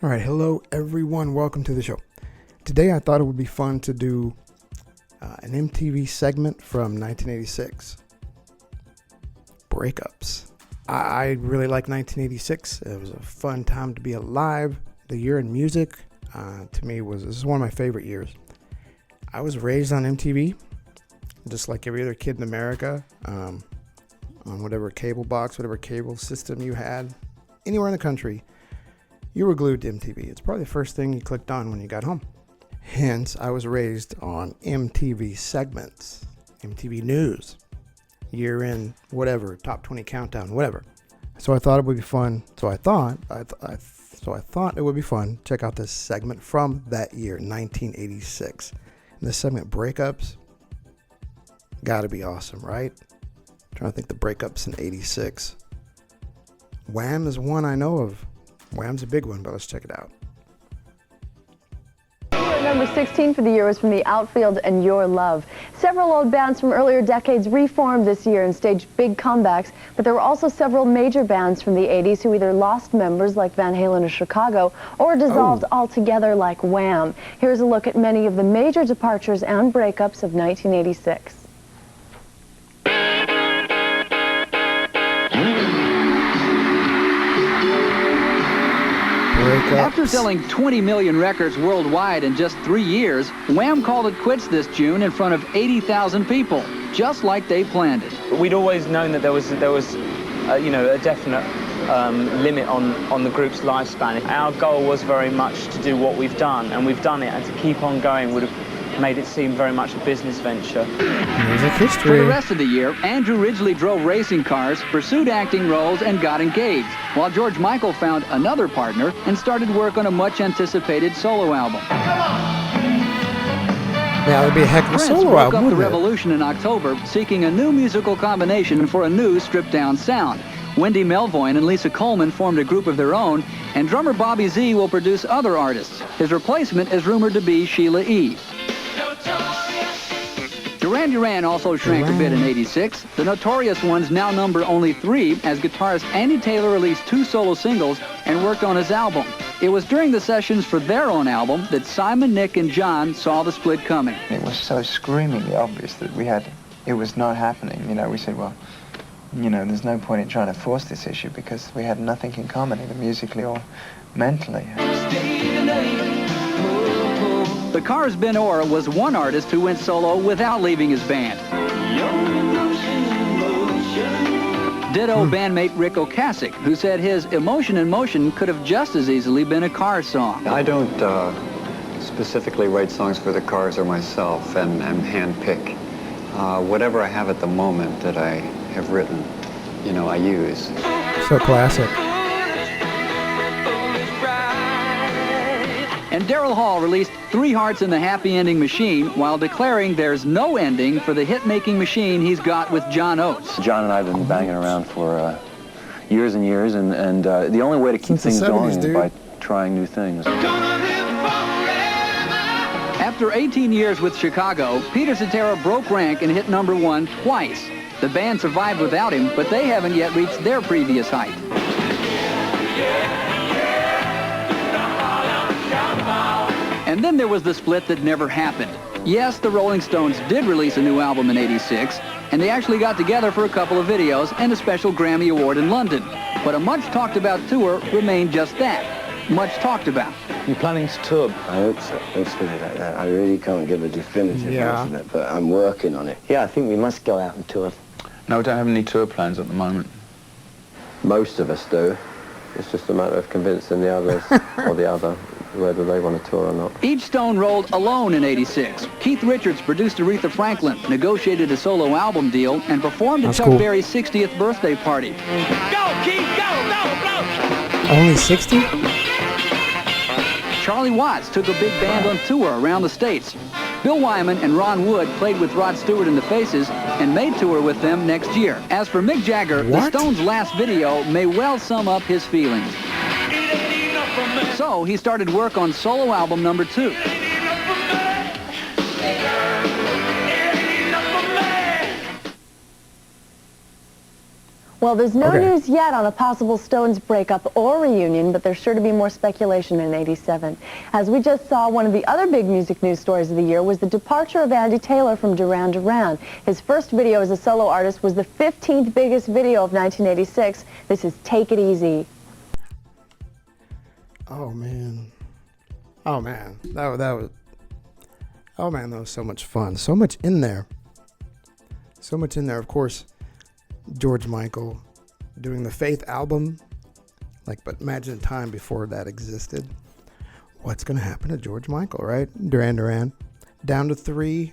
All right, hello everyone. Welcome to the show. Today I thought it would be fun to do an MTV segment from 1986. Breakups. I really like 1986. It was a fun time to be alive. The year in music, to me, this is one of my favorite years. I was raised on MTV, just like every other kid in America, on whatever cable box, whatever cable system you had, anywhere in the country. You were glued to MTV. It's probably the first thing you clicked on when you got home. Hence, I was raised on MTV segments, MTV News, year in whatever, top 20 countdown, whatever. So I thought it would be fun. So I thought it would be fun. Check out this segment from that year, 1986. And this segment, breakups, gotta be awesome, right? I'm trying to think the breakups in 86. Wham is one I know of. Wham's a big one, but let's check it out. Number 16 for the year was from The Outfield and Your Love. Several old bands from earlier decades reformed this year and staged big comebacks, but there were also several major bands from the 80s who either lost members like Van Halen or Chicago or dissolved altogether like Wham. Here's a look at many of the major departures and breakups of 1986. After selling 20 million records worldwide in just 3 years, Wham called it quits this June in front of 80,000 people, just like they planned it. We'd always known that there was a definite limit on the group's lifespan. Our goal was very much to do what we've done, and we've done it, and to keep on going would have made it seem very much a business venture. Music history. For the rest of the year, Andrew Ridgeley drove racing cars, pursued acting roles, and got engaged, while George Michael found another partner and started work on a much-anticipated solo album. Yeah, it would be a heck of a solo broke album, up the wouldn't it? revolution in October, seeking a new musical combination for a new stripped-down sound. Wendy Melvoin and Lisa Coleman formed a group of their own, and drummer Bobby Z will produce other artists. His replacement is rumored to be Sheila E. Duran Duran also shrank a bit in '86. The Notorious Ones now number only 3, as guitarist Andy Taylor released 2 solo singles and worked on his album. It was during the sessions for their own album that Simon, Nick, and John saw the split coming. It was so screamingly obvious that it was not happening. We said, well, there's no point in trying to force this issue because we had nothing in common, either musically or mentally. The Cars Ben Orr was one artist who went solo without leaving his band. Ditto bandmate Rick Ocasek, who said his Emotion in Motion could have just as easily been a Cars song. I don't specifically write songs for the Cars or myself and hand-pick. Whatever I have at the moment that I have written, I use. So classic. And Daryl Hall released 3 Hearts in the Happy Ending Machine while declaring there's no ending for the hit-making machine he's got with John Oates. John and I have been banging around for years and years, and the only way to keep things going is by trying new things. After 18 years with Chicago, Peter Cetera broke rank and hit number 1 twice. The band survived without him, but they haven't yet reached their previous height. And then there was the split that never happened. Yes, the Rolling Stones did release a new album in '86, and they actually got together for a couple of videos and a special Grammy Award in London. But a much-talked-about tour remained just that, much talked about. You're planning to tour? I hope so. Let's put it like that. I really can't give a definitive answer to that, but I'm working on it. Yeah, I think we must go out and tour. No, we don't have any tour plans at the moment. Most of us do. It's just a matter of convincing the others or the other whether they want to tour or not. Each Stone rolled alone in '86. Keith Richards produced Aretha Franklin, negotiated a solo album deal, and performed at Chuck Berry's 60th birthday party. Go, Keith, go! Only 60? Charlie Watts took a big band on tour around the States. Bill Wyman and Ron Wood played with Rod Stewart and the Faces and may tour with them next year. As for Mick Jagger, the Stones' last video may well sum up his feelings. So he started work on solo album number 2. Well, there's no Okay. news yet on a possible Stones breakup or reunion, but there's sure to be more speculation in '87. As we just saw, one of the other big music news stories of the year was the departure of Andy Taylor from Duran Duran. His first video as a solo artist was the 15th biggest video of 1986. This is Take It Easy. Oh man. Oh man. That was. Oh man, that was so much fun. So much in there. So much in there. Of course, George Michael doing the Faith album. But imagine a time before that existed. What's going to happen to George Michael, right? Duran Duran. Down to 3.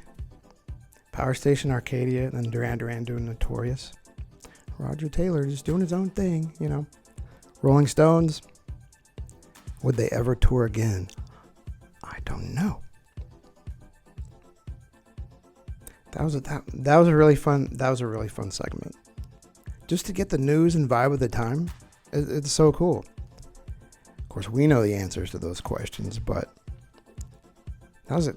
Power Station Arcadia. And then Duran Duran doing Notorious. Roger Taylor just doing his own thing, Rolling Stones. Would they ever tour again? I don't know. That was a really fun segment. Just to get the news and vibe of the time, it's so cool. Of course, we know the answers to those questions, but that was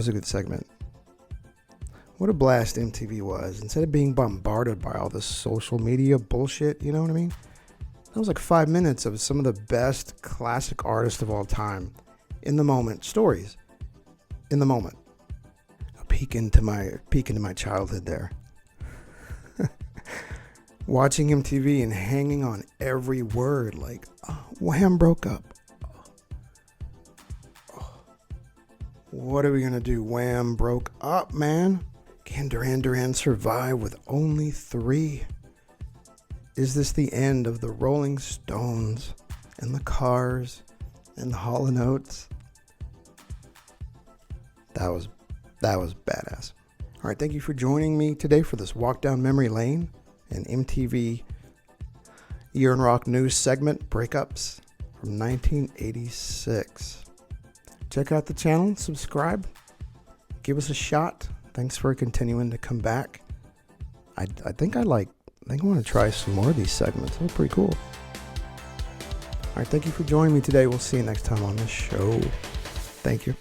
a good segment. What a blast MTV was. Instead of being bombarded by all this social media bullshit, you know what I mean? That was like 5 minutes of some of the best classic artists of all time. In the moment. Stories. In the moment. A peek into my childhood there. Watching MTV and hanging on every word like, Wham broke up. What are we going to do? Wham broke up, man. Can Duran Duran survive with only 3? Is this the end of the Rolling Stones and the Cars and the Hall & Oates? That was badass. All right, thank you for joining me today for this walk down memory lane and MTV Year in Rock News segment, Breakups from 1986. Check out the channel, subscribe, give us a shot. Thanks for continuing to come back. I think I want to try some more of these segments. They're pretty cool. All right, thank you for joining me today. We'll see you next time on the show. Thank you.